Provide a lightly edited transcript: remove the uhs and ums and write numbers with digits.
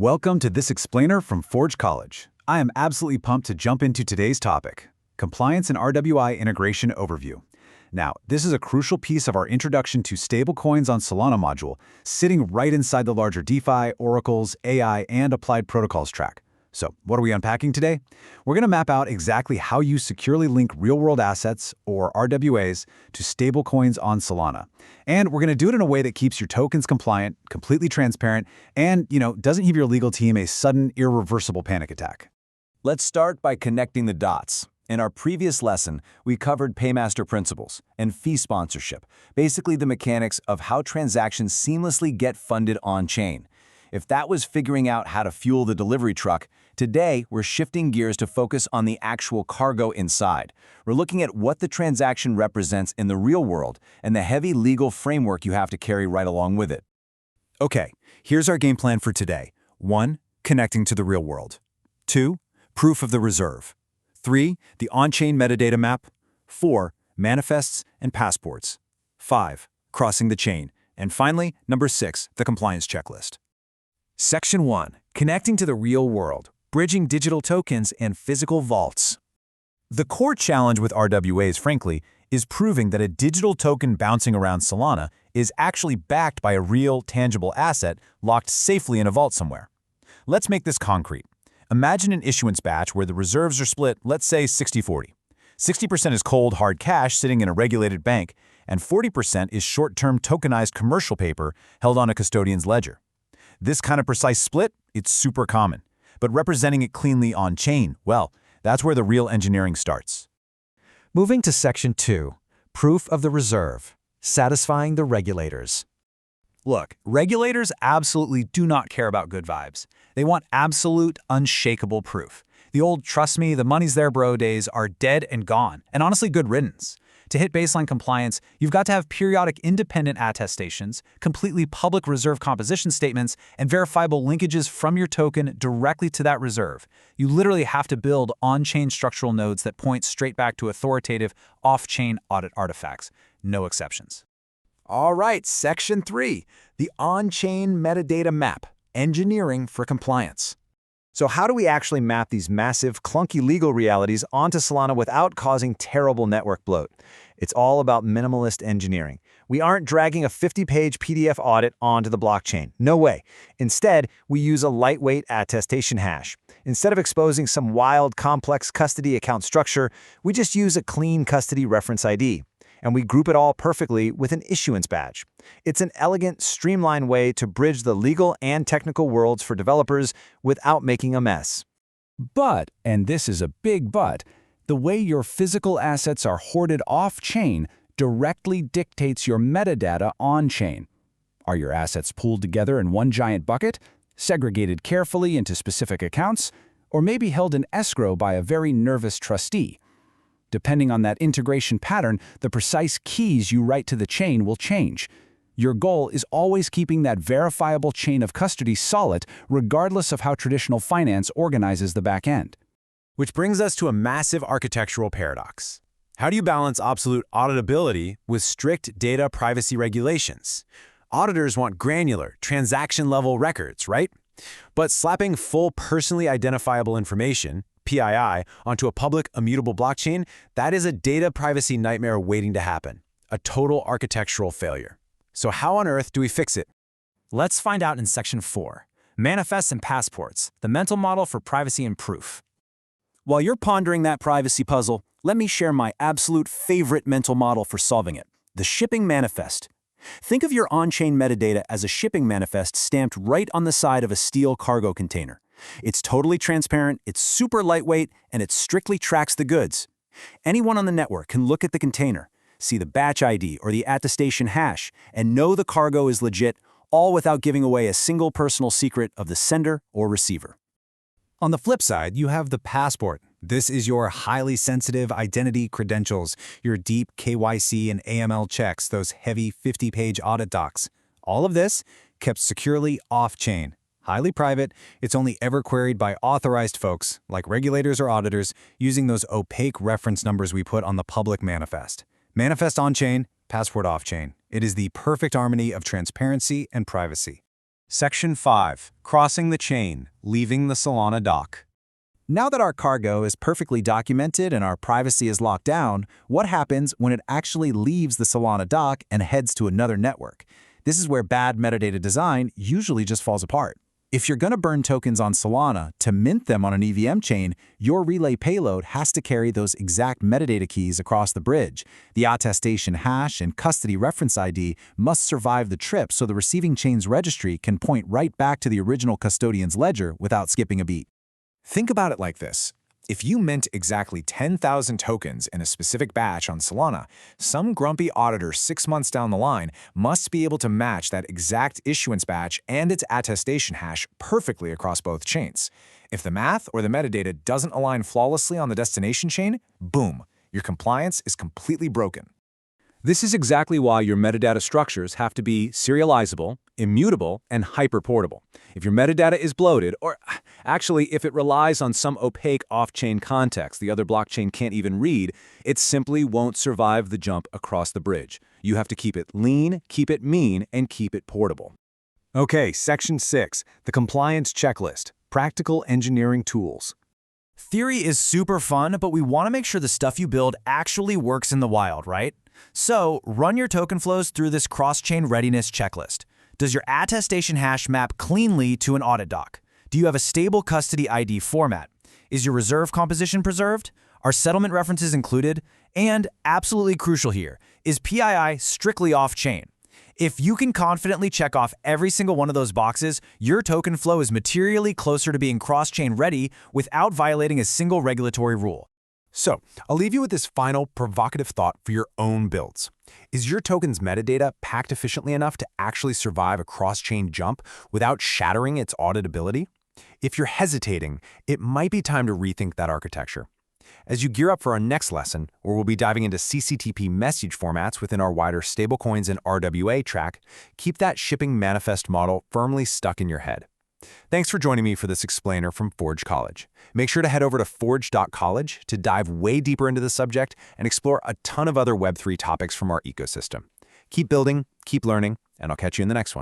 Welcome to this explainer from Forge College. I am absolutely pumped to jump into today's topic, Compliance and RWA Integration Overview. Now, this is a crucial piece of our Introduction to Stablecoins on Solana module, sitting right inside the larger DeFi, Oracles, AI, and Applied Protocols track. So, what are we unpacking today? We're going to map out exactly how you securely link real-world assets, or RWAs, to stablecoins on Solana. And we're going to do it in a way that keeps your tokens compliant, completely transparent, and, doesn't give your legal team a sudden, irreversible panic attack. Let's start by connecting the dots. In our previous lesson, we covered paymaster principles and fee sponsorship, basically the mechanics of how transactions seamlessly get funded on-chain. If that was figuring out how to fuel the delivery truck, today we're shifting gears to focus on the actual cargo inside. We're looking at what the transaction represents in the real world and the heavy legal framework you have to carry right along with it. Okay, here's our game plan for today. 1. Connecting to the real world. 2. Proof of the reserve. 3. The on-chain metadata map. 4. Manifests and passports. 5. Crossing the chain. And finally, number 6, the compliance checklist. Section 1. Connecting to the real world, bridging digital tokens and physical vaults. The core challenge with RWAs, frankly, is proving that a digital token bouncing around Solana is actually backed by a real, tangible asset locked safely in a vault somewhere. Let's make this concrete. Imagine an issuance batch where the reserves are split, let's say 60-40. 60% is cold, hard cash sitting in a regulated bank, and 40% is short-term tokenized commercial paper held on a custodian's ledger. This kind of precise split, it's super common. But representing it cleanly on-chain, well, that's where the real engineering starts. Moving to Section 2, Proof of the Reserve, satisfying the regulators. Look, regulators absolutely do not care about good vibes. They want absolute, unshakable proof. The old trust me, the money's there bro days are dead and gone, and honestly good riddance. To hit baseline compliance, you've got to have periodic independent attestations, completely public reserve composition statements, and verifiable linkages from your token directly to that reserve. You literally have to build on-chain structural nodes that point straight back to authoritative, off-chain audit artifacts. No exceptions. All right, Section 3, the on-chain metadata map, engineering for compliance. So how do we actually map these massive, clunky legal realities onto Solana without causing terrible network bloat? It's all about minimalist engineering. We aren't dragging a 50-page PDF audit onto the blockchain. No way. Instead, we use a lightweight attestation hash. Instead of exposing some wild, complex custody account structure, we just use a clean custody reference ID. And we group it all perfectly with an issuance badge. It's an elegant, streamlined way to bridge the legal and technical worlds for developers without making a mess. But, and this is a big but, the way your physical assets are hoarded off-chain directly dictates your metadata on-chain. Are your assets pooled together in one giant bucket, segregated carefully into specific accounts, or maybe held in escrow by a very nervous trustee? Depending on that integration pattern, the precise keys you write to the chain will change. Your goal is always keeping that verifiable chain of custody solid, regardless of how traditional finance organizes the back end. Which brings us to a massive architectural paradox. How do you balance absolute auditability with strict data privacy regulations? Auditors want granular, transaction-level records, right? But slapping full personally identifiable information, PII, onto a public, immutable blockchain, that is a data privacy nightmare waiting to happen. A total architectural failure. So how on earth do we fix it? Let's find out in Section 4, Manifests and Passports, the mental model for privacy and proof. While you're pondering that privacy puzzle, let me share my absolute favorite mental model for solving it, the shipping manifest. Think of your on-chain metadata as a shipping manifest stamped right on the side of a steel cargo container. It's totally transparent, it's super lightweight, and it strictly tracks the goods. Anyone on the network can look at the container, see the batch ID or the attestation hash, and know the cargo is legit, all without giving away a single personal secret of the sender or receiver. On the flip side, you have the passport. This is your highly sensitive identity credentials, your deep KYC and AML checks, those heavy 50-page audit docs. All of this kept securely off-chain. Highly private, it's only ever queried by authorized folks, like regulators or auditors, using those opaque reference numbers we put on the public manifest. Manifest on-chain, passport off-chain. It is the perfect harmony of transparency and privacy. Section 5. Crossing the chain, leaving the Solana dock. Now that our cargo is perfectly documented and our privacy is locked down, what happens when it actually leaves the Solana dock and heads to another network? This is where bad metadata design usually just falls apart. If you're going to burn tokens on Solana to mint them on an EVM chain, your relay payload has to carry those exact metadata keys across the bridge. The attestation hash and custody reference ID must survive the trip so the receiving chain's registry can point right back to the original custodian's ledger without skipping a beat. Think about it like this. If you mint exactly 10,000 tokens in a specific batch on Solana, some grumpy auditor 6 months down the line must be able to match that exact issuance batch and its attestation hash perfectly across both chains. If the math or the metadata doesn't align flawlessly on the destination chain, boom, your compliance is completely broken. This is exactly why your metadata structures have to be serializable, immutable, and hyperportable. If your metadata is bloated, or actually if it relies on some opaque off-chain context the other blockchain can't even read, it simply won't survive the jump across the bridge. You have to keep it lean, keep it mean, and keep it portable. Okay, Section 6, the Compliance Checklist, Practical Engineering Tools. Theory is super fun, but we want to make sure the stuff you build actually works in the wild, right? So, run your token flows through this cross-chain readiness checklist. Does your attestation hash map cleanly to an audit doc? Do you have a stable custody ID format? Is your reserve composition preserved? Are settlement references included? And, absolutely crucial here, is PII strictly off-chain? If you can confidently check off every single one of those boxes, your token flow is materially closer to being cross-chain ready without violating a single regulatory rule. So, I'll leave you with this final provocative thought for your own builds. Is your token's metadata packed efficiently enough to actually survive a cross-chain jump without shattering its auditability? If you're hesitating, it might be time to rethink that architecture. As you gear up for our next lesson, where we'll be diving into CCTP message formats within our wider stablecoins and RWA track, keep that shipping manifest model firmly stuck in your head. Thanks for joining me for this explainer from Forge College. Make sure to head over to forge.college to dive way deeper into the subject and explore a ton of other Web3 topics from our ecosystem. Keep building, keep learning, and I'll catch you in the next one.